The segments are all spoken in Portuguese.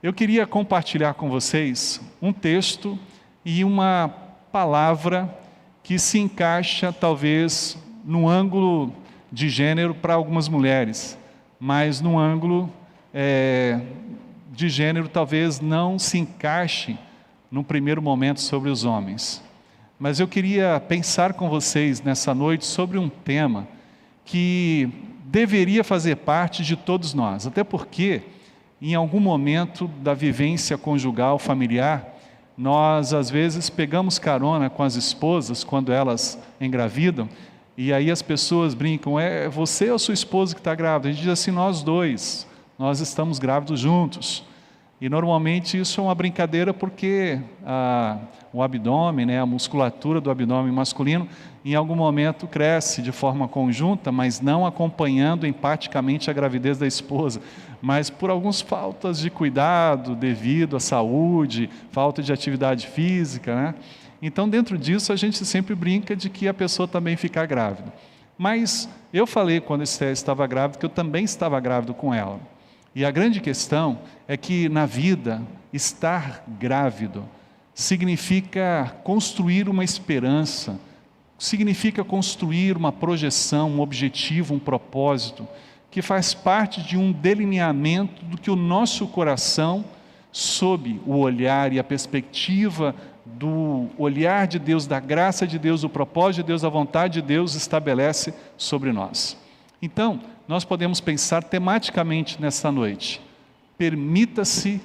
Eu queria compartilhar com vocês um texto e uma palavra que se encaixa talvez no ângulo de gênero para algumas mulheres, mas no ângulo de gênero talvez não se encaixe num primeiro momento sobre os homens. Mas eu queria pensar com vocês nessa noite sobre um tema que deveria fazer parte de todos nós, até porque em algum momento da vivência conjugal, familiar, nós às vezes pegamos carona com as esposas quando elas engravidam, e aí as pessoas brincam, é você ou sua esposa que está grávida? A gente diz assim, nós dois, nós estamos grávidos juntos. E normalmente isso é uma brincadeira porque o abdômen, a musculatura do abdômen masculino, em algum momento cresce de forma conjunta, mas não acompanhando empaticamente a gravidez da esposa, mas por algumas faltas de cuidado devido à saúde, falta de atividade física, Então dentro disso a gente sempre brinca de que a pessoa também fica grávida. Mas eu falei quando Esther estava grávida que eu também estava grávido com ela. E a grande questão é que na vida, estar grávido significa construir uma esperança, significa construir uma projeção, um objetivo, um propósito, que faz parte de um delineamento do que o nosso coração, sob o olhar e a perspectiva do olhar de Deus, da graça de Deus, do propósito de Deus, da vontade de Deus, estabelece sobre nós. Então, nós podemos pensar tematicamente nessa noite, permita-se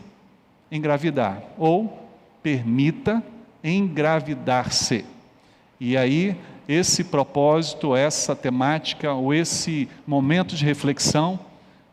engravidar, ou permita engravidar-se. E aí, esse propósito, essa temática, ou esse momento de reflexão,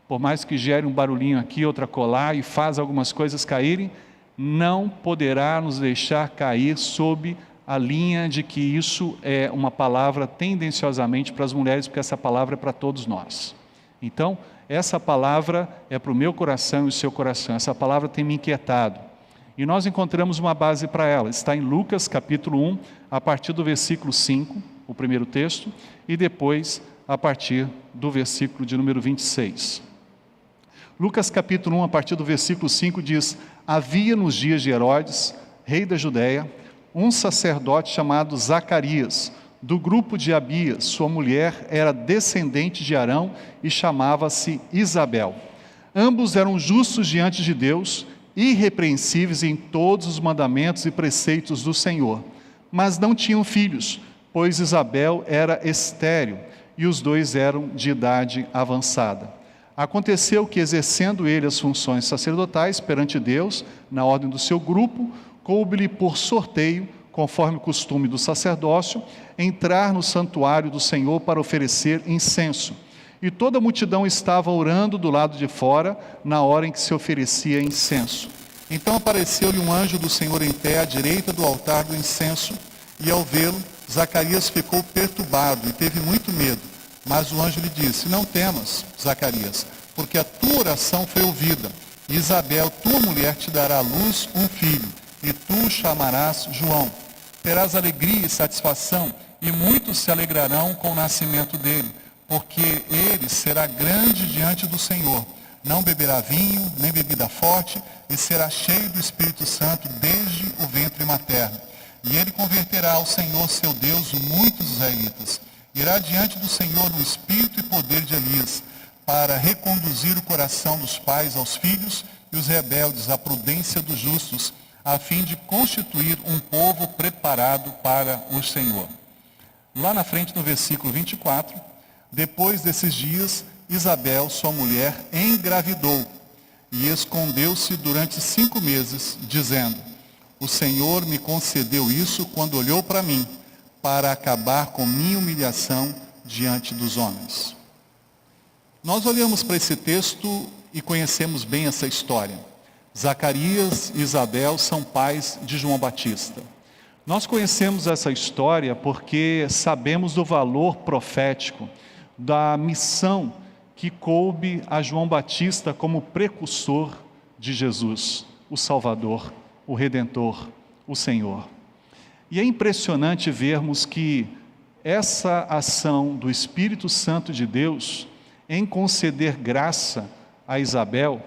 por mais que gere um barulhinho aqui, outra colar, e faz algumas coisas caírem, não poderá nos deixar cair sob a linha de que isso é uma palavra tendenciosamente para as mulheres, porque essa palavra é para todos nós. Então, essa palavra é para o meu coração e o seu coração. Essa palavra tem me inquietado. E nós encontramos uma base para ela. Está em Lucas capítulo 1, a partir do versículo 5, o primeiro texto, e depois a partir do versículo de número 26. Lucas capítulo 1, a partir do versículo 5 diz: havia nos dias de Herodes, rei da Judéia, um sacerdote chamado Zacarias, do grupo de Abias. Sua mulher era descendente de Arão e chamava-se Isabel. Ambos eram justos diante de Deus, irrepreensíveis em todos os mandamentos e preceitos do Senhor, mas não tinham filhos, pois Isabel era estéril e os dois eram de idade avançada. Aconteceu que, exercendo ele as funções sacerdotais perante Deus, na ordem do seu grupo, coube-lhe por sorteio, conforme o costume do sacerdócio, entrar no santuário do Senhor para oferecer incenso. E toda a multidão estava orando do lado de fora, na hora em que se oferecia incenso. Então apareceu-lhe um anjo do Senhor em pé à direita do altar do incenso, e ao vê-lo, Zacarias ficou perturbado e teve muito medo. Mas o anjo lhe disse: não temas, Zacarias, porque a tua oração foi ouvida. E Isabel, tua mulher, te dará à luz um filho, e tu o chamarás João. Terás alegria e satisfação, e muitos se alegrarão com o nascimento dele, porque ele será grande diante do Senhor. Não beberá vinho, nem bebida forte, e será cheio do Espírito Santo desde o ventre materno. E ele converterá ao Senhor seu Deus muitos israelitas. Irá diante do Senhor no espírito e poder de Elias, para reconduzir o coração dos pais aos filhos e os rebeldes à prudência dos justos, a fim de constituir um povo preparado para o Senhor. Lá na frente, no versículo 24, depois desses dias, Isabel, sua mulher, engravidou e escondeu-se durante 5 meses, dizendo: o Senhor me concedeu isso quando olhou para mim, para acabar com minha humilhação diante dos homens. Nós olhamos para esse texto e conhecemos bem essa história. Zacarias e Isabel são pais de João Batista. Nós conhecemos essa história porque sabemos do valor profético, da missão que coube a João Batista como precursor de Jesus, o Salvador, o Redentor, o Senhor. E é impressionante vermos que essa ação do Espírito Santo de Deus em conceder graça a Isabel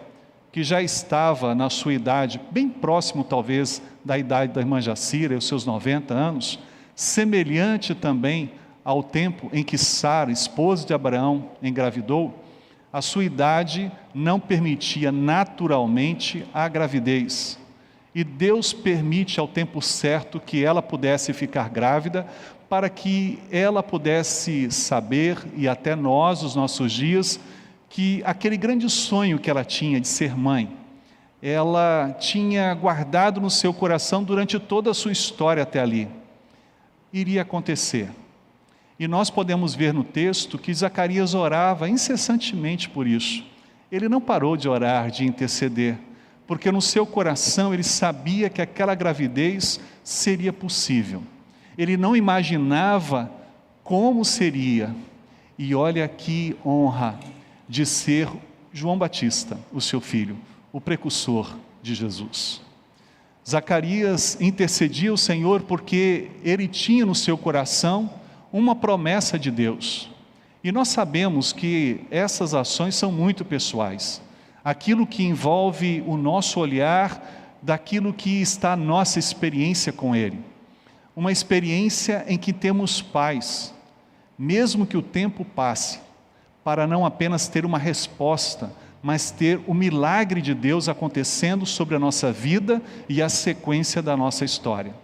que já estava na sua idade, bem próximo talvez da idade da irmã Jacira, os seus 90 anos, semelhante também ao tempo em que Sara, esposa de Abraão, engravidou, a sua idade não permitia naturalmente a gravidez. E Deus permite ao tempo certo que ela pudesse ficar grávida, para que ela pudesse saber, e até nós, os nossos dias, que aquele grande sonho que ela tinha de ser mãe, ela tinha guardado no seu coração durante toda a sua história até ali, iria acontecer. E nós podemos ver no texto que Zacarias orava incessantemente por isso. Ele não parou de orar, de interceder, porque no seu coração ele sabia que aquela gravidez seria possível. Ele não imaginava como seria. E olha que honra de ser João Batista, o seu filho, o precursor de Jesus. Zacarias intercedia ao Senhor porque ele tinha no seu coração uma promessa de Deus. E nós sabemos que essas ações são muito pessoais. Aquilo que envolve o nosso olhar daquilo que está a nossa experiência com Ele. Uma experiência em que temos paz, mesmo que o tempo passe, para não apenas ter uma resposta, mas ter o milagre de Deus acontecendo sobre a nossa vida e a sequência da nossa história.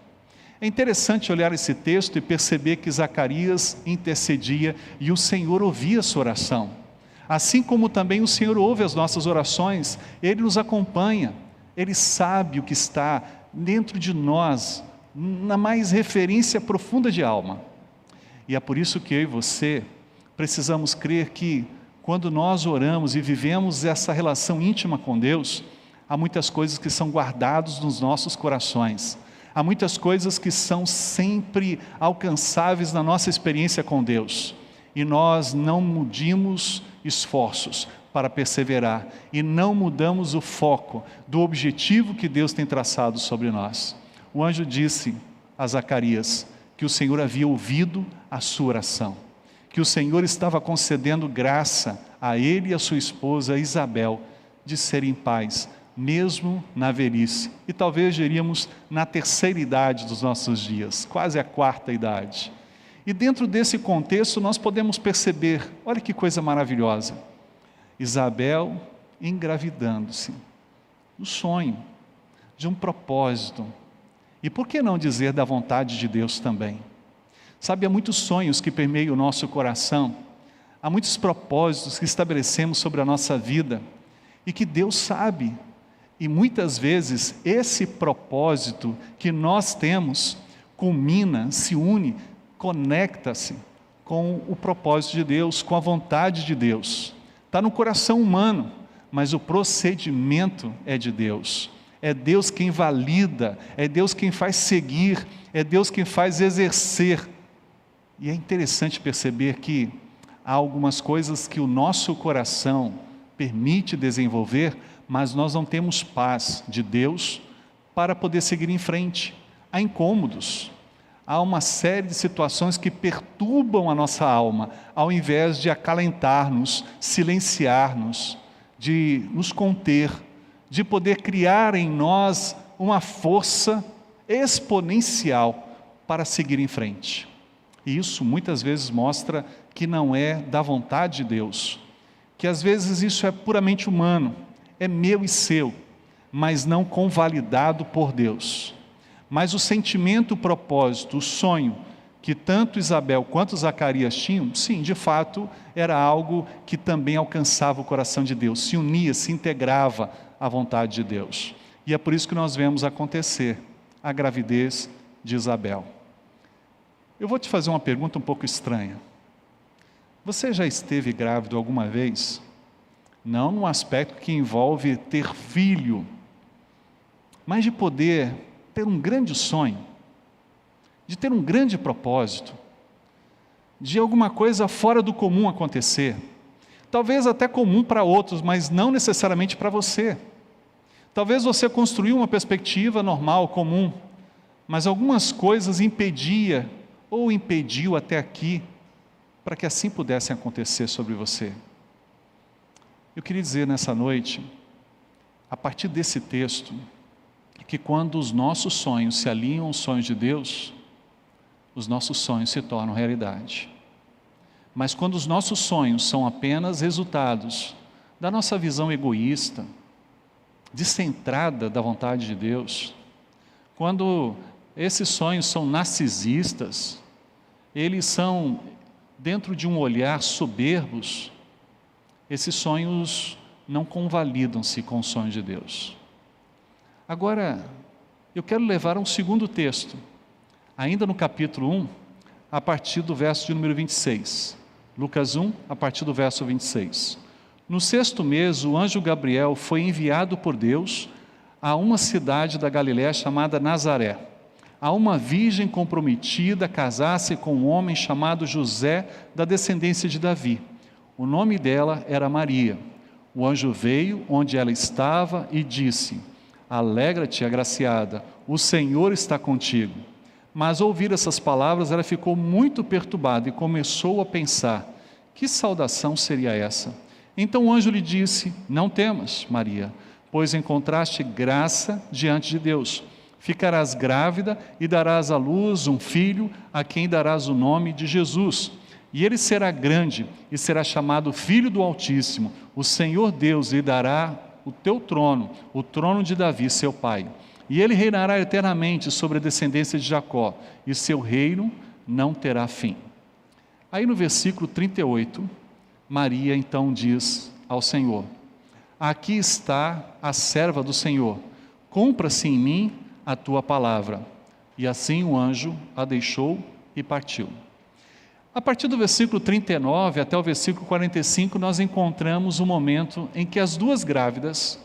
É interessante olhar esse texto e perceber que Zacarias intercedia e o Senhor ouvia a sua oração. Assim como também o Senhor ouve as nossas orações, Ele nos acompanha, Ele sabe o que está dentro de nós, na mais referência profunda de alma. E é por isso que eu e você precisamos crer que quando nós oramos e vivemos essa relação íntima com Deus, há muitas coisas que são guardadas nos nossos corações. Há muitas coisas que são sempre alcançáveis na nossa experiência com Deus. E nós não medimos esforços para perseverar. E não mudamos o foco do objetivo que Deus tem traçado sobre nós. O anjo disse a Zacarias que o Senhor havia ouvido a sua oração. Que o Senhor estava concedendo graça a ele e a sua esposa Isabel de serem pais, mesmo na velhice, e talvez diríamos na terceira idade dos nossos dias, quase a quarta idade. E dentro desse contexto nós podemos perceber, olha que coisa maravilhosa, Isabel engravidando-se, no sonho, de um propósito, e por que não dizer da vontade de Deus também? Sabe, há muitos sonhos que permeiam o nosso coração, há muitos propósitos que estabelecemos sobre a nossa vida, e que Deus sabe. E muitas vezes esse propósito que nós temos culmina, se une, conecta-se com o propósito de Deus, com a vontade de Deus. Está no coração humano, mas o procedimento é de Deus. É Deus quem valida, é Deus quem faz seguir, é Deus quem faz exercer. E é interessante perceber que há algumas coisas que o nosso coração permite desenvolver, mas nós não temos paz de Deus para poder seguir em frente. Há incômodos, há uma série de situações que perturbam a nossa alma, ao invés de acalentar-nos, silenciar-nos, de nos conter, de poder criar em nós uma força exponencial para seguir em frente. E isso muitas vezes mostra que não é da vontade de Deus, que às vezes isso é puramente humano, é meu e seu, mas não convalidado por Deus. Mas o sentimento, o propósito, o sonho que tanto Isabel quanto Zacarias tinham, sim, de fato, era algo que também alcançava o coração de Deus, se unia, se integrava à vontade de Deus. E é por isso que nós vemos acontecer a gravidez de Isabel. Eu vou te fazer uma pergunta um pouco estranha. Você já esteve grávido alguma vez? Não no aspecto que envolve ter filho, mas de poder ter um grande sonho, de ter um grande propósito, de alguma coisa fora do comum acontecer. Talvez até comum para outros, mas não necessariamente para você. Talvez você construiu uma perspectiva normal, comum, mas algumas coisas impedia ou impediu até aqui para que assim pudessem acontecer sobre você. Eu queria dizer nessa noite a partir desse texto, que quando os nossos sonhos se alinham aos sonhos de Deus, os nossos sonhos se tornam realidade. Mas quando os nossos sonhos são apenas resultados da nossa visão egoísta, descentrada da vontade de Deus, quando esses sonhos são narcisistas, eles são dentro de um olhar soberbos, esses sonhos não convalidam-se com os sonhos de Deus. Agora, eu quero levar a um segundo texto, ainda no capítulo 1, a partir do verso de número 26. Lucas 1, a partir do verso 26. No 6º mês, o anjo Gabriel foi enviado por Deus a uma cidade da Galiléia chamada Nazaré, a uma virgem comprometida a casar-se com um homem chamado José, da descendência de Davi. O nome dela era Maria. O anjo veio onde ela estava e disse: Alegra-te, agraciada, o Senhor está contigo. Mas ao ouvir essas palavras, ela ficou muito perturbada e começou a pensar: que saudação seria essa? Então o anjo lhe disse: Não temas, Maria, pois encontraste graça diante de Deus. Ficarás grávida e darás à luz um filho, a quem darás o nome de Jesus. E ele será grande e será chamado Filho do Altíssimo. O Senhor Deus lhe dará o teu trono, o trono de Davi, seu pai. E ele reinará eternamente sobre a descendência de Jacó, e seu reino não terá fim. Aí no versículo 38, Maria então diz ao Senhor: Aqui está a serva do Senhor, cumpra-se em mim a tua palavra. E assim o anjo a deixou e partiu. A partir do versículo 39 até o versículo 45, nós encontramos o momento em que as duas grávidas,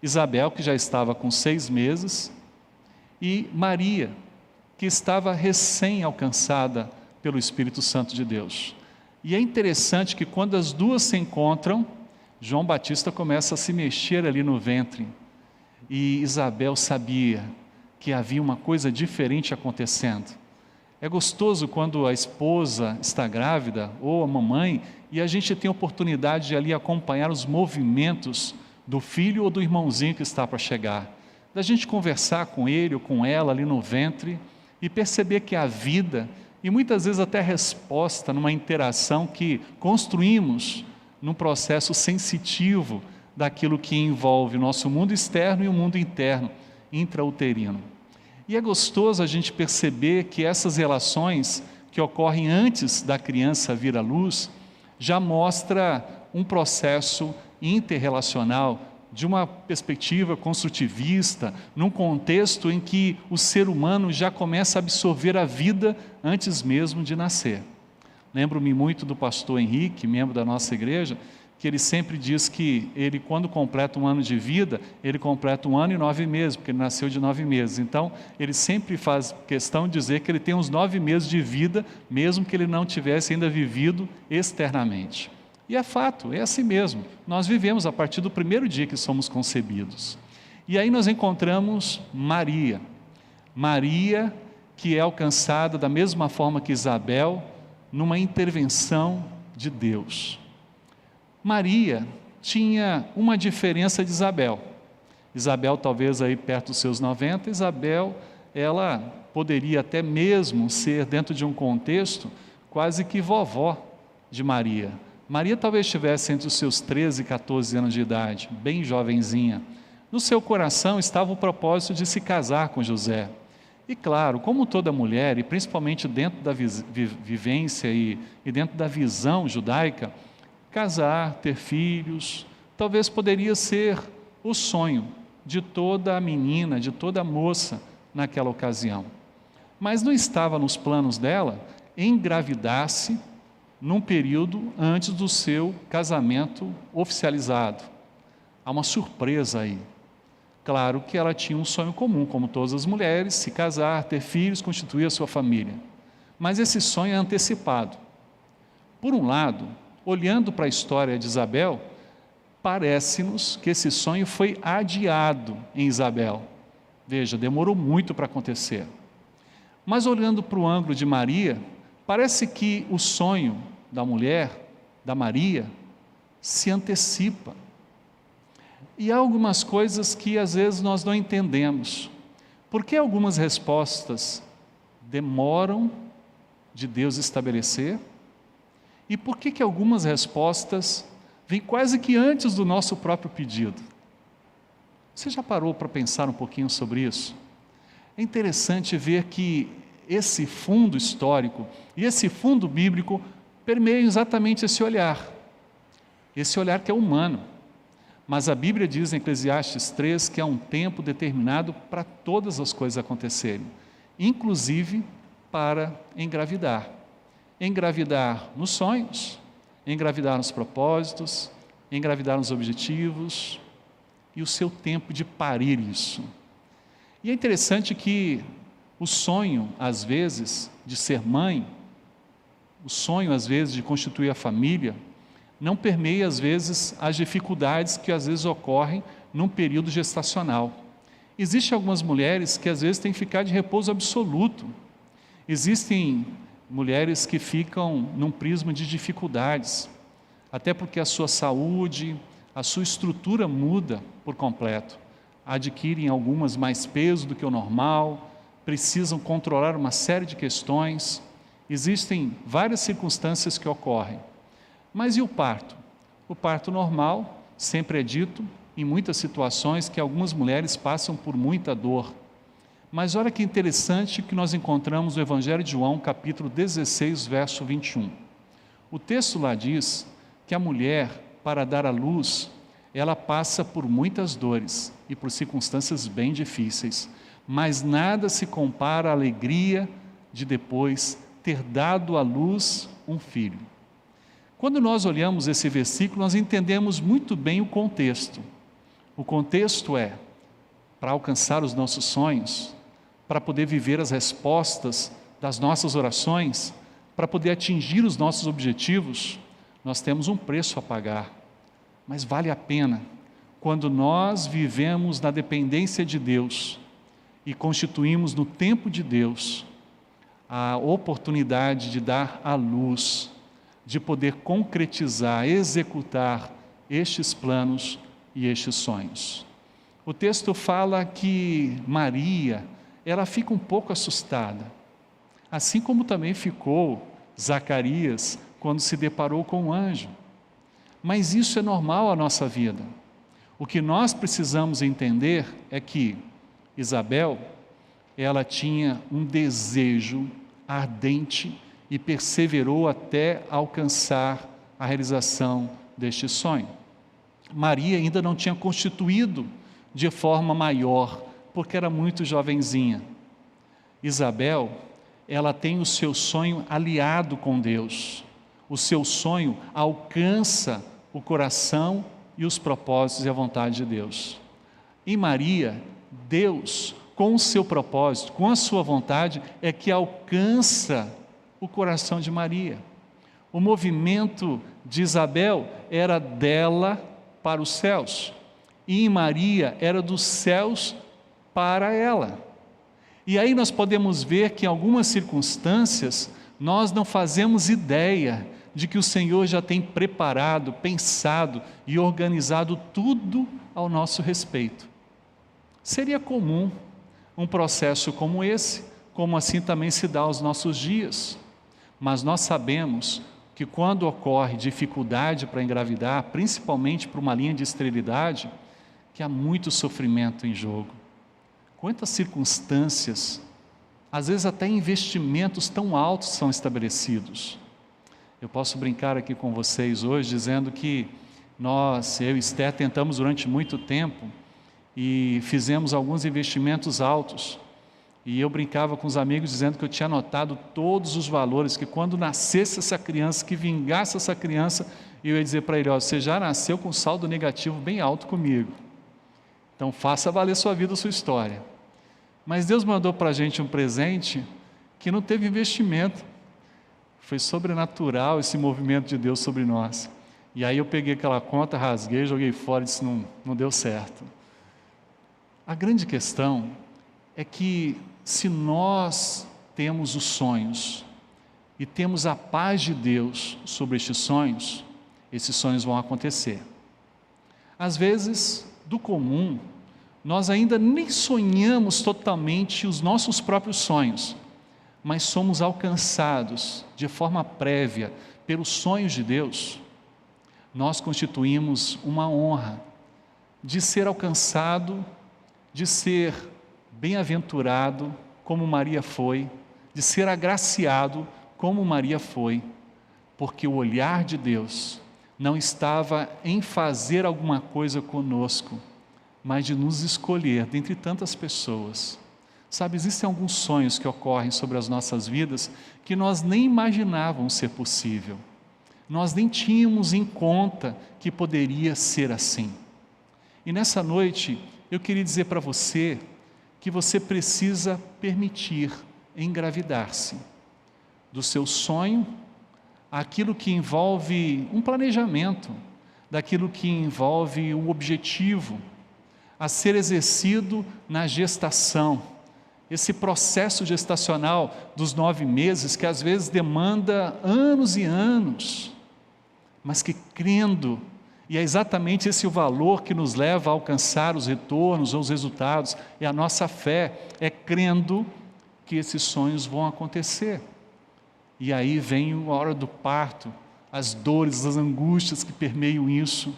Isabel, que já estava com 6 meses, e Maria, que estava recém-alcançada pelo Espírito Santo de Deus. E é interessante que quando as duas se encontram, João Batista começa a se mexer ali no ventre. E Isabel sabia que havia uma coisa diferente acontecendo. É gostoso quando a esposa está grávida, ou a mamãe, e a gente tem a oportunidade de ali acompanhar os movimentos do filho ou do irmãozinho que está para chegar. Da gente conversar com ele ou com ela ali no ventre, e perceber que a vida, e muitas vezes até a resposta numa interação que construímos num processo sensitivo daquilo que envolve o nosso mundo externo e o mundo interno, intrauterino. E é gostoso a gente perceber que essas relações que ocorrem antes da criança vir à luz, já mostra um processo interrelacional, de uma perspectiva construtivista, num contexto em que o ser humano já começa a absorver a vida antes mesmo de nascer. Lembro-me muito do pastor Henrique, membro da nossa igreja, que ele sempre diz que ele, quando completa 1 ano de vida, ele completa 1 ano e 9 meses, porque ele nasceu de 9 meses. Então, ele sempre faz questão de dizer que ele tem uns 9 meses de vida, mesmo que ele não tivesse ainda vivido externamente. E é fato, é assim mesmo. Nós vivemos a partir do primeiro dia que somos concebidos. E aí nós encontramos Maria. Maria, que é alcançada da mesma forma que Isabel, numa intervenção de Deus. Maria tinha uma diferença de Isabel. Isabel talvez aí perto dos seus 90, Isabel, ela poderia até mesmo ser dentro de um contexto quase que vovó de Maria. Maria talvez estivesse entre os seus 13 e 14 anos de idade, bem jovenzinha. No seu coração estava o propósito de se casar com José. E claro, como toda mulher, e principalmente dentro da vivência e dentro da visão judaica, casar, ter filhos, talvez poderia ser o sonho de toda menina, de toda moça naquela ocasião. Mas não estava nos planos dela engravidar-se num período antes do seu casamento oficializado. Há uma surpresa aí. Claro que ela tinha um sonho comum, como todas as mulheres, se casar, ter filhos, constituir a sua família. Mas esse sonho é antecipado. Por um lado, olhando para a história de Isabel, parece-nos que esse sonho foi adiado em Isabel. Veja, demorou muito para acontecer. Mas olhando para o ângulo de Maria, parece que o sonho da mulher, da Maria, se antecipa. E há algumas coisas que às vezes nós não entendemos. Por que algumas respostas demoram de Deus estabelecer? E por que algumas respostas vêm quase que antes do nosso próprio pedido? Você já parou para pensar um pouquinho sobre isso? É interessante ver que esse fundo histórico e esse fundo bíblico permeiam exatamente esse olhar que é humano. Mas a Bíblia diz em Eclesiastes 3 que há um tempo determinado para todas as coisas acontecerem, inclusive para engravidar. Engravidar nos sonhos, engravidar nos propósitos, engravidar nos objetivos e o seu tempo de parir isso. E é interessante que o sonho, às vezes, de ser mãe, o sonho, às vezes, de constituir a família, não permeia, às vezes, as dificuldades que, às vezes, ocorrem num período gestacional. Existem algumas mulheres que, às vezes, têm que ficar de repouso absoluto. Existem mulheres que ficam num prisma de dificuldades, até porque a sua saúde, a sua estrutura muda por completo. Adquirem algumas mais peso do que o normal, precisam controlar uma série de questões. Existem várias circunstâncias que ocorrem. Mas e o parto? O parto normal, sempre é dito, em muitas situações, que algumas mulheres passam por muita dor. Mas olha que interessante que nós encontramos no Evangelho de João, capítulo 16, verso 21. O texto lá diz que a mulher, para dar à luz, ela passa por muitas dores e por circunstâncias bem difíceis, mas nada se compara à alegria de depois ter dado à luz um filho. Quando nós olhamos esse versículo, nós entendemos muito bem o contexto. O contexto é, para alcançar os nossos sonhos, para poder viver as respostas das nossas orações, para poder atingir os nossos objetivos, nós temos um preço a pagar. Mas vale a pena, quando nós vivemos na dependência de Deus e constituímos no tempo de Deus a oportunidade de dar à luz, de poder concretizar, executar estes planos e estes sonhos. O texto fala que Maria, ela fica um pouco assustada, assim como também ficou Zacarias quando se deparou com o anjo. Mas isso é normal à nossa vida. O que nós precisamos entender é que Isabel, ela tinha um desejo ardente e perseverou até alcançar a realização deste sonho. Maria ainda não tinha constituído de forma maior, porque era muito jovenzinha. Isabel, ela tem o seu sonho aliado com Deus. O seu sonho alcança o coração e os propósitos e a vontade de Deus. Em Maria, Deus, com o seu propósito, com a sua vontade, é que alcança o coração de Maria. O movimento de Isabel era dela para os céus, e em Maria era dos céus para ela. E aí nós podemos ver que em algumas circunstâncias nós não fazemos ideia de que o Senhor já tem preparado, pensado e organizado tudo ao nosso respeito. Seria comum um processo como esse, como assim também se dá aos nossos dias. Mas nós sabemos que quando ocorre dificuldade para engravidar, principalmente por uma linha de esterilidade, que há muito sofrimento em jogo. Quantas circunstâncias, às vezes até investimentos tão altos são estabelecidos. Eu posso brincar aqui com vocês hoje dizendo que nós, eu e Esther, tentamos durante muito tempo e fizemos alguns investimentos altos. E eu brincava com os amigos dizendo que eu tinha anotado todos os valores, que quando nascesse essa criança, que vingasse essa criança, eu ia dizer para ele, ó, você já nasceu com saldo negativo bem alto comigo. Então faça valer sua vida, sua história. Mas Deus mandou para a gente um presente que não teve investimento. Foi sobrenatural esse movimento de Deus sobre nós. E aí eu peguei aquela conta, rasguei, joguei fora e disse, não deu certo. A grande questão é que se nós temos os sonhos e temos a paz de Deus sobre estes sonhos, esses sonhos vão acontecer. Às vezes do comum, nós ainda nem sonhamos totalmente os nossos próprios sonhos, mas somos alcançados de forma prévia pelos sonhos de Deus. Nós constituímos uma honra de ser alcançado, de ser bem-aventurado, como Maria foi, de ser agraciado, como Maria foi, porque o olhar de Deus não estava em fazer alguma coisa conosco, mas de nos escolher dentre tantas pessoas. Sabe, existem alguns sonhos que ocorrem sobre as nossas vidas que nós nem imaginávamos ser possível. Nós nem tínhamos em conta que poderia ser assim. E nessa noite, eu queria dizer para você que você precisa permitir engravidar-se do seu sonho, aquilo que envolve um planejamento, daquilo que envolve um objetivo a ser exercido na gestação. Esse processo gestacional dos 9 meses, que às vezes demanda anos e anos, mas que crendo, e é exatamente esse o valor que nos leva a alcançar os retornos ou os resultados, é a nossa fé, é crendo que esses sonhos vão acontecer. E aí vem a hora do parto, as dores, as angústias que permeiam isso,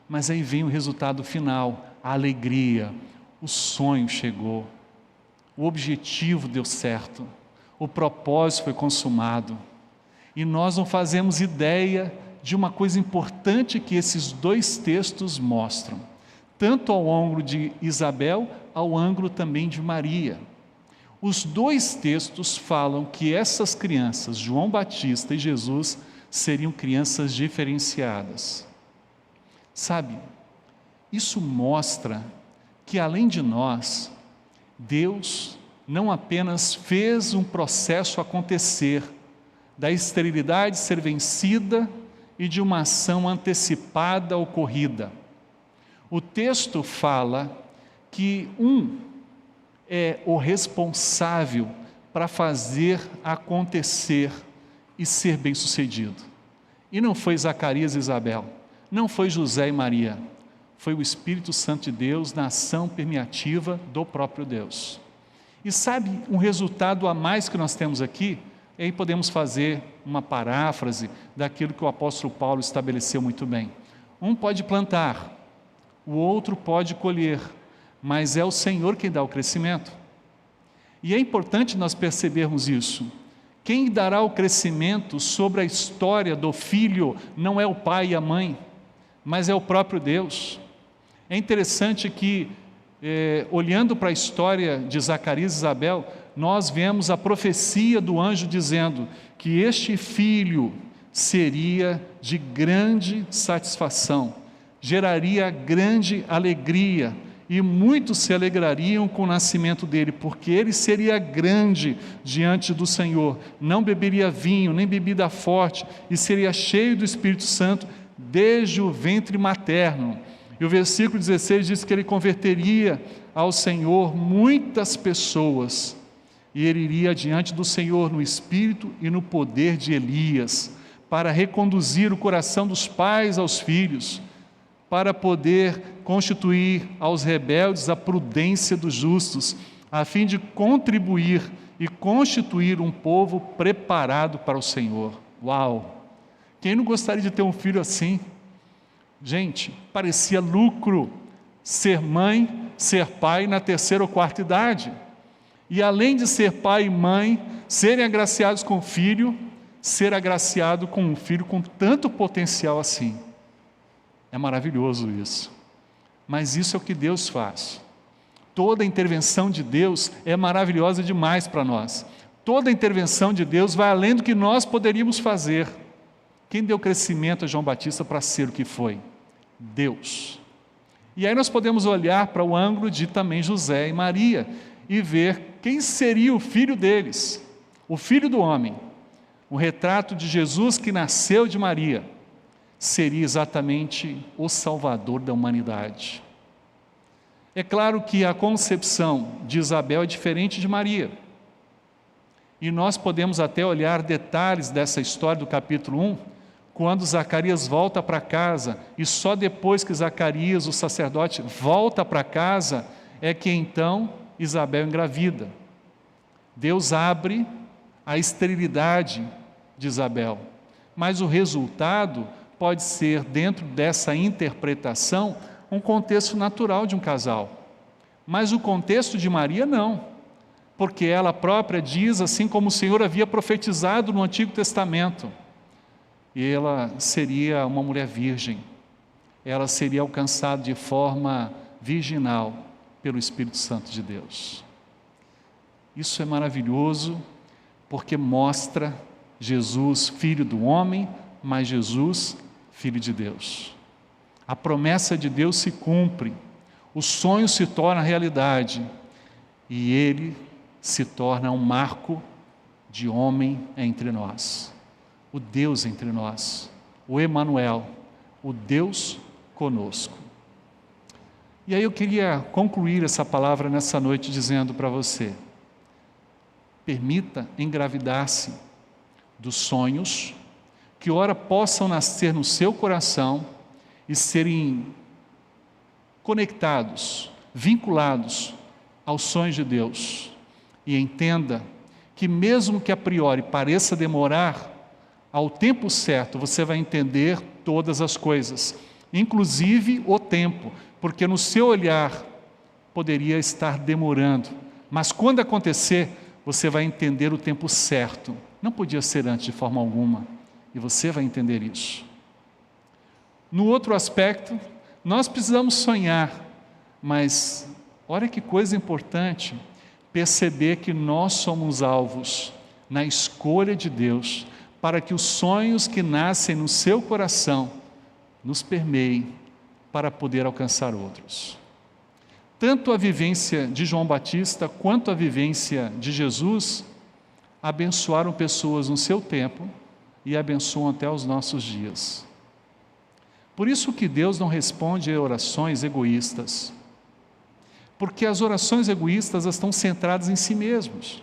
mas aí vem o resultado final, a alegria, o sonho chegou, o objetivo deu certo, o propósito foi consumado, e nós não fazemos ideia de uma coisa importante que esses 2 textos mostram, tanto ao ângulo de Isabel, ao ângulo também de Maria. Os 2 textos falam que essas crianças, João Batista e Jesus, seriam crianças diferenciadas. Sabe, isso mostra que além de nós, Deus não apenas fez um processo acontecer, da esterilidade ser vencida e de uma ação antecipada ocorrida. O texto fala que é o responsável para fazer acontecer e ser bem-sucedido. E não foi Zacarias e Isabel, não foi José e Maria, foi o Espírito Santo de Deus na ação permeativa do próprio Deus. E sabe um resultado a mais que nós temos aqui? E aí podemos fazer uma paráfrase daquilo que o apóstolo Paulo estabeleceu muito bem. Um pode plantar, o outro pode colher, mas é o Senhor quem dá o crescimento. E é importante nós percebermos isso. Quem dará o crescimento sobre a história do filho não é o pai e a mãe, mas é o próprio Deus. É interessante que, olhando para a história de Zacarias e Isabel, nós vemos a profecia do anjo dizendo que este filho seria de grande satisfação, geraria grande alegria, e muitos se alegrariam com o nascimento dele, porque ele seria grande diante do Senhor, não beberia vinho, nem bebida forte, e seria cheio do Espírito Santo desde o ventre materno. E o versículo 16 diz que ele converteria ao Senhor muitas pessoas, e ele iria diante do Senhor no espírito e no poder de Elias, para reconduzir o coração dos pais aos filhos, para poder constituir aos rebeldes a prudência dos justos, a fim de contribuir e constituir um povo preparado para o Senhor. Uau! Quem não gostaria de ter um filho assim? Gente, parecia lucro ser mãe, ser pai na 3ª ou 4ª idade. E além de ser pai e mãe, serem agraciados com filho, ser agraciado com um filho com tanto potencial assim. É maravilhoso isso. Mas isso é o que Deus faz. Toda a intervenção de Deus é maravilhosa demais para nós. Toda a intervenção de Deus vai além do que nós poderíamos fazer. Quem deu crescimento a João Batista para ser o que foi? Deus. E aí nós podemos olhar para o ângulo de também José e Maria e ver quem seria o filho deles, o filho do homem. O retrato de Jesus que nasceu de Maria seria exatamente o Salvador da humanidade. É claro que a concepção de Isabel é diferente de Maria. E nós podemos até olhar detalhes dessa história do capítulo 1 quando Zacarias volta para casa, e só depois que Zacarias, o sacerdote, volta para casa, é que então Isabel engravida. Deus abre a esterilidade de Isabel, mas o resultado pode ser, dentro dessa interpretação, um contexto natural de um casal. Mas o contexto de Maria não, porque ela própria diz, assim como o Senhor havia profetizado no Antigo Testamento, e ela seria uma mulher virgem, ela seria alcançada de forma virginal pelo Espírito Santo de Deus. Isso é maravilhoso, porque mostra Jesus, filho do homem, mas Jesus, filho de Deus. A promessa de Deus se cumpre, o sonho se torna realidade, e ele se torna um marco de homem entre nós, o Deus entre nós, o Emanuel, o Deus conosco. E aí eu queria concluir essa palavra nessa noite dizendo para você: permita engravidar-se dos sonhos que ora possam nascer no seu coração e serem conectados, vinculados aos sonhos de Deus. E entenda que mesmo que a priori pareça demorar, ao tempo certo você vai entender todas as coisas, inclusive o tempo, porque no seu olhar poderia estar demorando, mas quando acontecer, você vai entender o tempo certo. Não podia ser antes de forma alguma, e você vai entender isso. No outro aspecto, nós precisamos sonhar, mas olha que coisa importante, perceber que nós somos alvos na escolha de Deus, para que os sonhos que nascem no seu coração nos permeiem para poder alcançar outros. Tanto a vivência de João Batista quanto a vivência de Jesus abençoaram pessoas no seu tempo e abençoam até os nossos dias. Por isso que Deus não responde a orações egoístas, porque as orações egoístas estão centradas em si mesmos.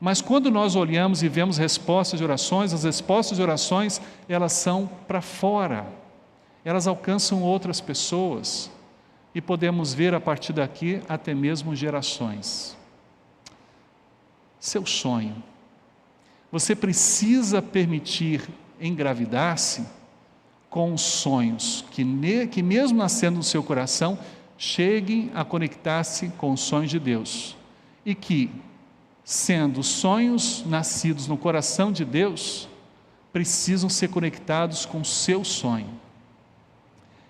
Mas quando nós olhamos e vemos respostas de orações, as respostas de orações, elas são para fora, elas alcançam outras pessoas, e podemos ver a partir daqui até mesmo gerações. Seu sonho, você precisa permitir engravidar-se com sonhos que mesmo nascendo no seu coração, cheguem a conectar-se com os sonhos de Deus, e que, sendo sonhos nascidos no coração de Deus, precisam ser conectados com o seu sonho.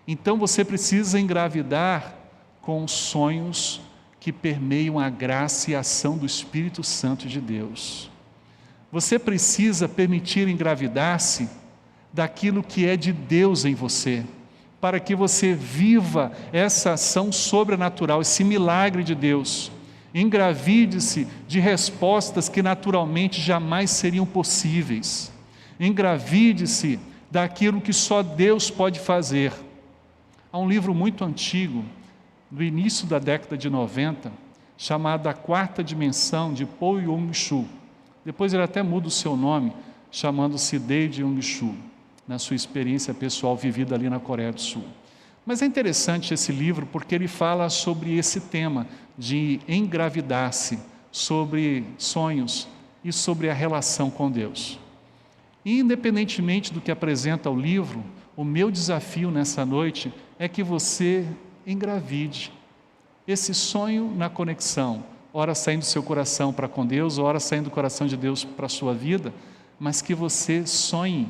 Então você precisa engravidar com sonhos que permeiam a graça e a ação do Espírito Santo de Deus. Você precisa permitir engravidar-se daquilo que é de Deus em você, para que você viva essa ação sobrenatural, esse milagre de Deus. Engravide-se de respostas que naturalmente jamais seriam possíveis. Engravide-se daquilo que só Deus pode fazer. Há um livro muito antigo, do início da década de 90, chamado A Quarta Dimensão, de Paul Yong-Shu. Depois ele até muda o seu nome, chamando-se David Yong-Shu, na sua experiência pessoal vivida ali na Coreia do Sul. Mas é interessante esse livro porque ele fala sobre esse tema de engravidar-se, sobre sonhos e sobre a relação com Deus. E independentemente do que apresenta o livro, o meu desafio nessa noite é que você engravide esse sonho na conexão, ora saindo do seu coração para com Deus, ora saindo do coração de Deus para a sua vida, mas que você sonhe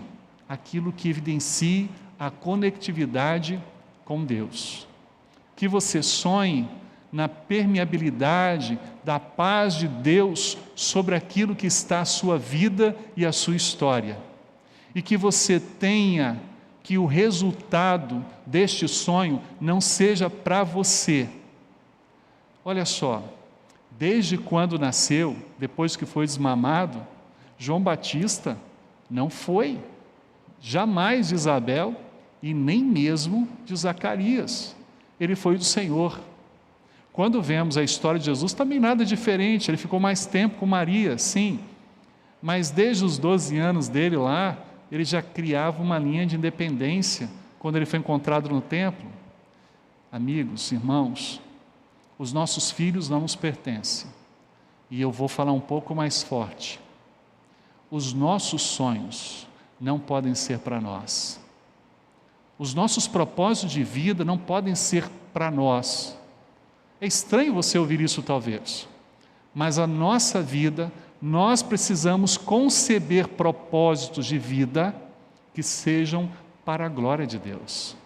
aquilo que evidencie a conectividade com Deus. Que você sonhe na permeabilidade da paz de Deus sobre aquilo que está a sua vida e a sua história. E que você tenha que o resultado deste sonho não seja para você. Olha só, desde quando nasceu, depois que foi desmamado, João Batista não foi jamais de Isabel e nem mesmo de Zacarias. Ele foi do Senhor. Quando vemos a história de Jesus, também nada diferente, ele ficou mais tempo com Maria, sim, mas desde os 12 anos dele lá, ele já criava uma linha de independência quando ele foi encontrado no templo. Amigos, irmãos, os nossos filhos não nos pertencem. E eu vou falar um pouco mais forte. Os nossos sonhos não podem ser para nós. Os nossos propósitos de vida não podem ser para nós. É estranho você ouvir isso talvez, mas a nossa vida, nós precisamos conceber propósitos de vida que sejam para a glória de Deus.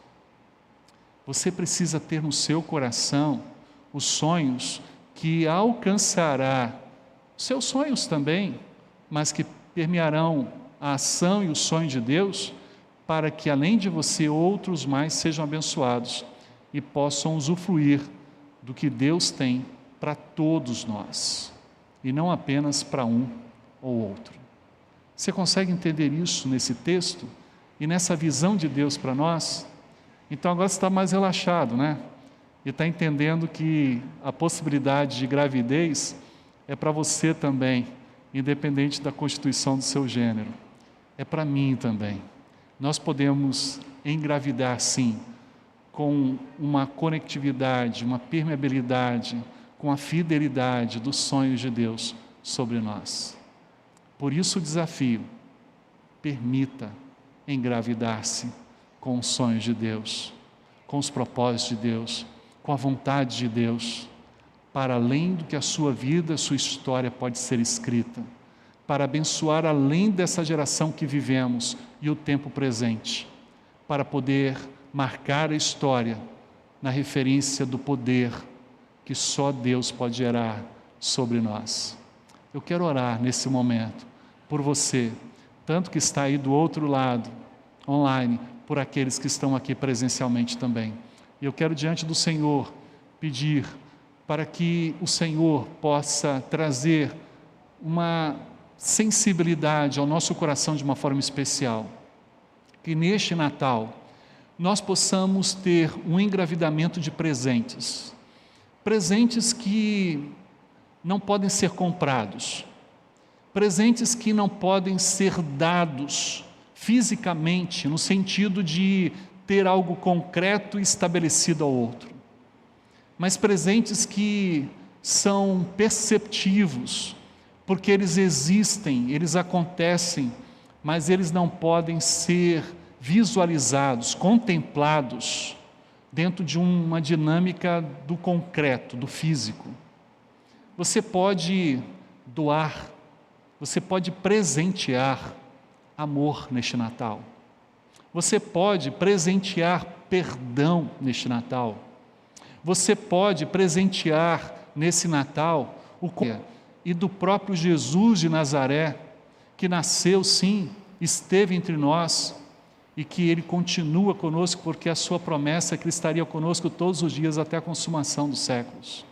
Você precisa ter no seu coração os sonhos que alcançará, seus sonhos também, mas que permearão a ação e o sonho de Deus, para que além de você outros mais sejam abençoados e possam usufruir do que Deus tem para todos nós, e não apenas para um ou outro. Você consegue entender isso nesse texto e nessa visão de Deus para nós? Então agora você está mais relaxado, né? E está entendendo que a possibilidade de gravidez é para você também, independente da constituição do seu gênero. É para mim também. Nós podemos engravidar sim, com uma conectividade, uma permeabilidade, com a fidelidade dos sonhos de Deus sobre nós. Por isso o desafio, permita engravidar-se com os sonhos de Deus, com os propósitos de Deus, com a vontade de Deus, para além do que a sua vida, a sua história pode ser escrita, para abençoar além dessa geração que vivemos e o tempo presente, para poder marcar a história na referência do poder que só Deus pode gerar sobre nós. Eu quero orar nesse momento por você, tanto que está aí do outro lado, online, por aqueles que estão aqui presencialmente também. E eu quero diante do Senhor pedir para que o Senhor possa trazer uma sensibilidade ao nosso coração de uma forma especial. Que neste Natal nós possamos ter um engravidamento de presentes. Presentes que não podem ser comprados. Presentes que não podem ser dados fisicamente, no sentido de ter algo concreto e estabelecido ao outro. Mas presentes que são perceptivos, porque eles existem, eles acontecem, mas eles não podem ser visualizados, contemplados, dentro de uma dinâmica do concreto, do físico. Você pode doar, você pode presentear amor neste Natal. Você pode presentear perdão neste Natal. Você pode presentear nesse Natal o e do próprio Jesus de Nazaré, que nasceu sim, esteve entre nós e que Ele continua conosco, porque a sua promessa é que Ele estaria conosco todos os dias até a consumação dos séculos.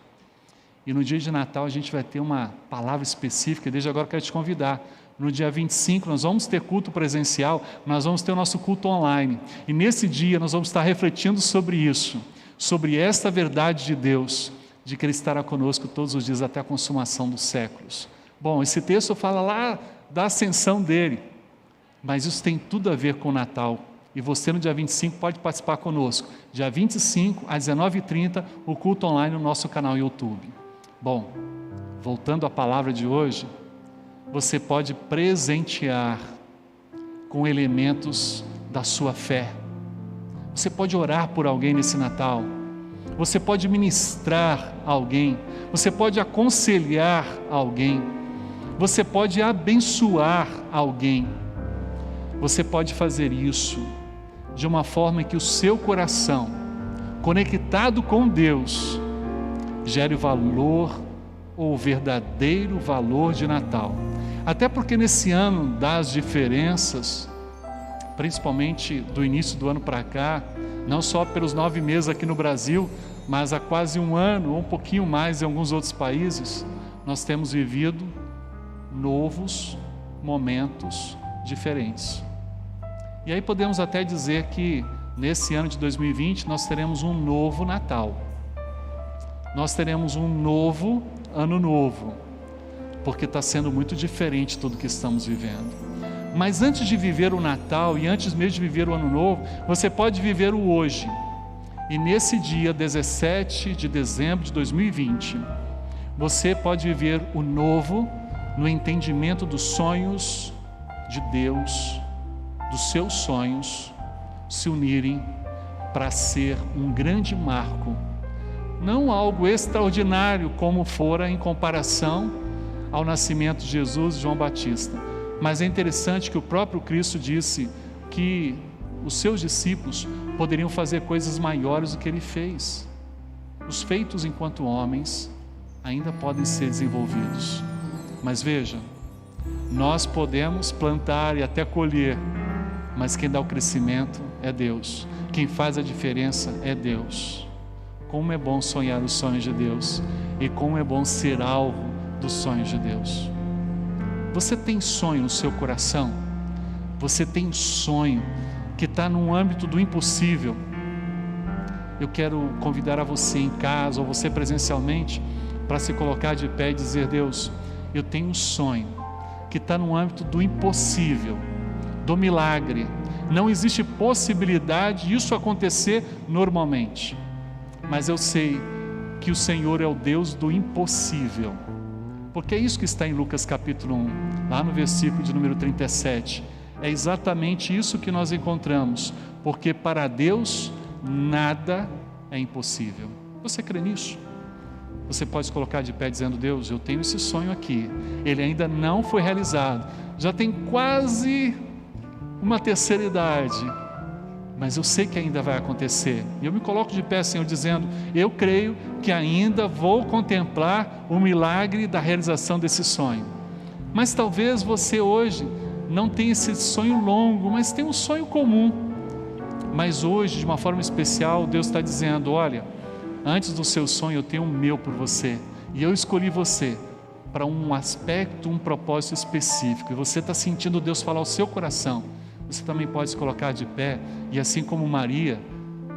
E no dia de Natal a gente vai ter uma palavra específica, desde agora eu quero te convidar. No dia 25 nós vamos ter culto presencial, nós vamos ter o nosso culto online. E nesse dia nós vamos estar refletindo sobre isso, sobre esta verdade de Deus, de que Ele estará conosco todos os dias até a consumação dos séculos. Bom, esse texto fala lá da ascensão dele, mas isso tem tudo a ver com o Natal. E você no dia 25 pode participar conosco. Dia 25 às 19h30, o culto online no nosso canal YouTube. Bom, voltando à palavra de hoje, você pode presentear com elementos da sua fé. Você pode orar por alguém nesse Natal. Você pode ministrar a alguém. Você pode aconselhar alguém. Você pode abençoar alguém. Você pode fazer isso de uma forma que o seu coração, conectado com Deus, gere o valor ou o verdadeiro valor de Natal. Até porque nesse ano das diferenças, principalmente do início do ano para cá, não só pelos 9 meses aqui no Brasil, mas há quase um ano, ou um pouquinho mais em alguns outros países, nós temos vivido novos momentos diferentes. E aí podemos até dizer que nesse ano de 2020 nós teremos um novo Natal. Nós teremos um novo Ano Novo, porque está sendo muito diferente tudo que estamos vivendo. Mas antes de viver o Natal e antes mesmo de viver o Ano Novo, você pode viver o hoje. E nesse dia 17 de dezembro de 2020, você pode viver o novo no entendimento dos sonhos de Deus, dos seus sonhos se unirem para ser um grande marco, não algo extraordinário como fora em comparação ao nascimento de Jesus e João Batista, mas é interessante que o próprio Cristo disse que os seus discípulos poderiam fazer coisas maiores do que ele fez. Os feitos enquanto homens ainda podem ser desenvolvidos, mas veja, nós podemos plantar e até colher, mas quem dá o crescimento é Deus, quem faz a diferença é Deus. Como é bom sonhar os sonhos de Deus, e como é bom ser alvo dos sonhos de Deus. Você tem sonho no seu coração? Você tem sonho que está no âmbito do impossível? Eu quero convidar a você em casa, ou você presencialmente, para se colocar de pé e dizer: Deus, eu tenho um sonho que está no âmbito do impossível, do milagre. Não existe possibilidade disso acontecer normalmente, mas eu sei que o Senhor é o Deus do impossível, porque é isso que está em Lucas capítulo 1, lá no versículo de número 37, é exatamente isso que nós encontramos, porque para Deus nada é impossível. Você crê nisso? Você pode se colocar de pé dizendo: Deus, eu tenho esse sonho aqui, ele ainda não foi realizado, já tem quase uma terceira idade, mas eu sei que ainda vai acontecer, e eu me coloco de pé, Senhor, dizendo: eu creio que ainda vou contemplar o milagre da realização desse sonho. Mas talvez você hoje não tenha esse sonho longo, mas tem um sonho comum, mas hoje, de uma forma especial, Deus está dizendo: olha, antes do seu sonho eu tenho o meu por você, e eu escolhi você para um aspecto, um propósito específico, e você está sentindo Deus falar ao seu coração. Você também pode se colocar de pé, e assim como Maria,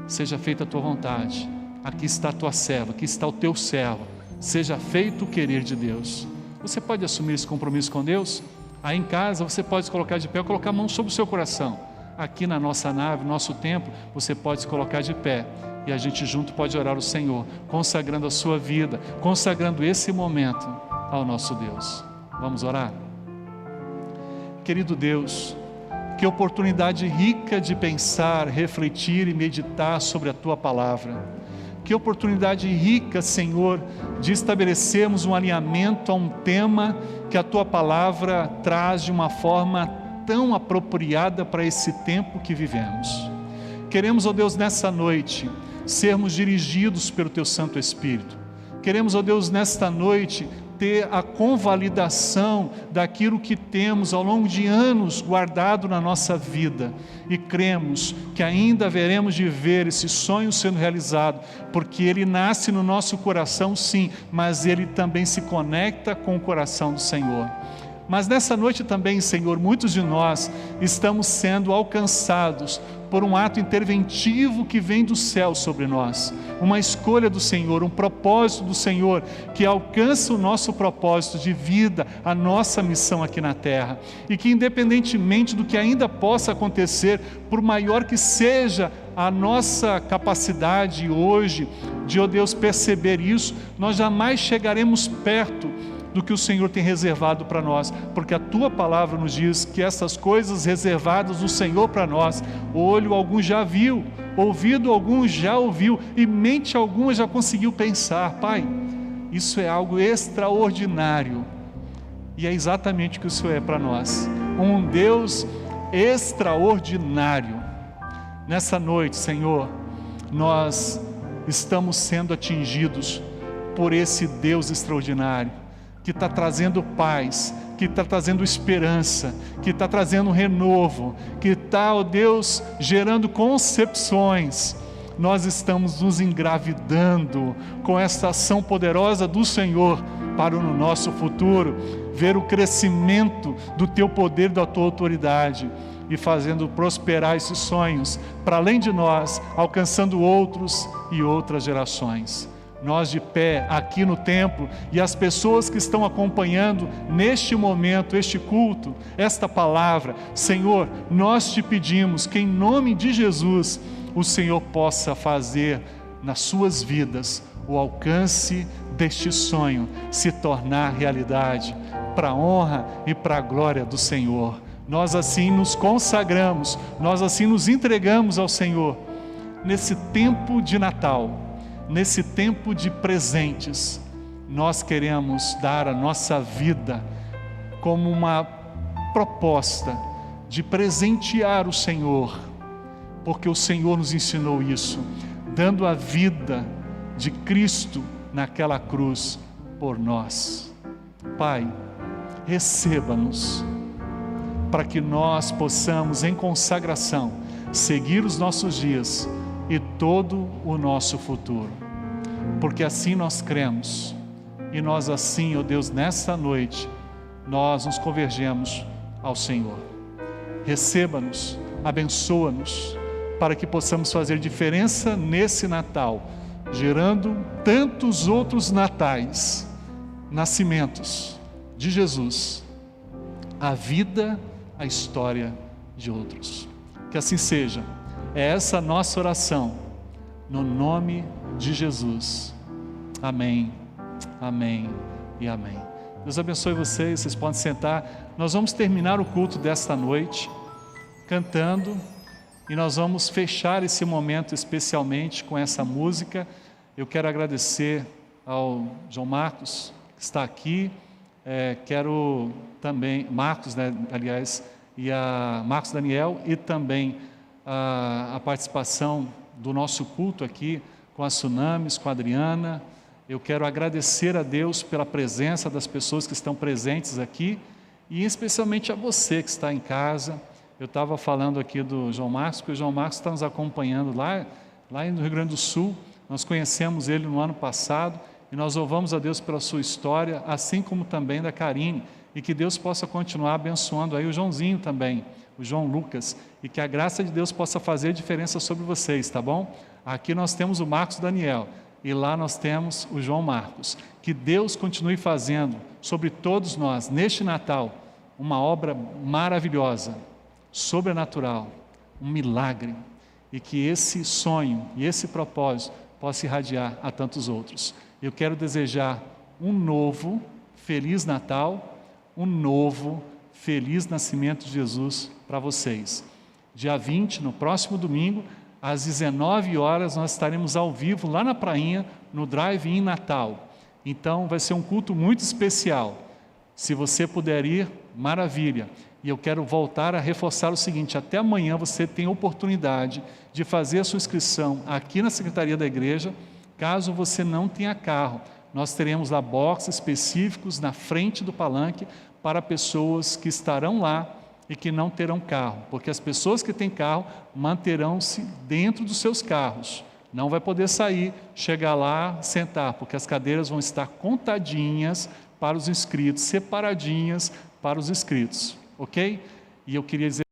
seja feita a tua vontade, aqui está a tua serva, aqui está o teu servo, seja feito o querer de Deus. Você pode assumir esse compromisso com Deus? Aí em casa você pode se colocar de pé, ou colocar a mão sobre o seu coração. Aqui na nossa nave, no nosso templo, você pode se colocar de pé, e a gente junto pode orar ao Senhor, consagrando a sua vida, consagrando esse momento ao nosso Deus. Vamos orar? Querido Deus, que oportunidade rica de pensar, refletir e meditar sobre a Tua Palavra. Que oportunidade rica, Senhor, de estabelecermos um alinhamento a um tema que a Tua Palavra traz de uma forma tão apropriada para esse tempo que vivemos. Queremos, ó Deus, nessa noite, sermos dirigidos pelo Teu Santo Espírito. Queremos, ó Deus, nesta noite, ter a convalidação daquilo que temos ao longo de anos guardado na nossa vida, e cremos que ainda haveremos de ver esse sonho sendo realizado, porque ele nasce no nosso coração, sim, mas ele também se conecta com o coração do Senhor. Mas nessa noite também, Senhor, muitos de nós estamos sendo alcançados por um ato interventivo que vem do céu sobre nós, uma escolha do Senhor, um propósito do Senhor, que alcança o nosso propósito de vida, a nossa missão aqui na terra, e que independentemente do que ainda possa acontecer, por maior que seja a nossa capacidade hoje, de, ó Deus, perceber isso, nós jamais chegaremos perto do que o Senhor tem reservado para nós, porque a Tua Palavra nos diz que essas coisas reservadas do Senhor para nós, olho algum já viu, ouvido algum já ouviu, e mente alguma já conseguiu pensar. Pai, isso é algo extraordinário, e é exatamente o que o Senhor é para nós, um Deus extraordinário. Nessa noite, Senhor, nós estamos sendo atingidos por esse Deus extraordinário, que está trazendo paz, que está trazendo esperança, que está trazendo renovo, que está, ó Deus, gerando concepções. Nós estamos nos engravidando com essa ação poderosa do Senhor para o nosso futuro, ver o crescimento do Teu poder, da Tua autoridade, e fazendo prosperar esses sonhos, para além de nós, alcançando outros e outras gerações. nós de pé aqui no templo e as pessoas que estão acompanhando neste momento, este culto, esta palavra, Senhor, nós te pedimos que em nome de Jesus o Senhor possa fazer nas suas vidas o alcance deste sonho se tornar realidade, para a honra e para a glória do Senhor. Nós assim nos consagramos, nós assim nos entregamos ao Senhor, nesse tempo de Natal, nesse tempo de presentes. Nós queremos dar a nossa vida como uma proposta de presentear o Senhor, porque o Senhor nos ensinou isso, dando a vida de Cristo naquela cruz por nós. Pai, receba-nos, para que nós possamos em consagração seguir os nossos dias e todo o nosso futuro, porque assim nós cremos, e nós assim, ó Deus, nessa noite, nós nos convergemos ao Senhor. Receba-nos, abençoa-nos, para que possamos fazer diferença nesse Natal, gerando tantos outros natais, nascimentos de Jesus, a vida, a história de outros. Que assim seja. É essa a nossa oração, no nome de Jesus. Amém, amém e amém. Deus abençoe vocês, vocês podem sentar. Nós vamos terminar o culto desta noite, cantando, e nós vamos fechar esse momento especialmente com essa música. Eu quero agradecer ao João Marcos, que está aqui, quero também, Marcos, né, aliás, e a Marcos Daniel, e também a participação do nosso culto aqui, com a Tsunamis, com a Adriana. Eu quero agradecer a Deus pela presença das pessoas que estão presentes aqui, e especialmente a você que está em casa. Eu estava falando aqui do João Marcos, porque o João Marcos está nos acompanhando lá no Rio Grande do Sul. Nós conhecemos ele no ano passado, e nós louvamos a Deus pela sua história, assim como também da Karine, e que Deus possa continuar abençoando aí o Joãozinho também, o João Lucas, e que a graça de Deus possa fazer diferença sobre vocês, tá bom? Aqui nós temos o Marcos Daniel, e lá nós temos o João Marcos. Que Deus continue fazendo sobre todos nós, neste Natal, uma obra maravilhosa, sobrenatural, um milagre, e que esse sonho e esse propósito possa irradiar a tantos outros. Eu quero desejar um novo, feliz Natal, um novo, feliz nascimento de Jesus para vocês. Dia 20, no próximo domingo, às 19 horas, nós estaremos ao vivo lá na prainha, no Drive-In Natal. Então vai ser um culto muito especial. Se você puder ir, maravilha. E eu quero voltar a reforçar o seguinte: até amanhã você tem oportunidade de fazer a sua inscrição aqui na Secretaria da Igreja. Caso você não tenha carro, nós teremos lá boxes específicos na frente do palanque para pessoas que estarão lá e que não terão carro, porque as pessoas que têm carro manterão-se dentro dos seus carros, não vai poder sair, chegar lá, sentar, porque as cadeiras vão estar contadinhas para os inscritos, separadinhas para os inscritos, ok? E eu queria dizer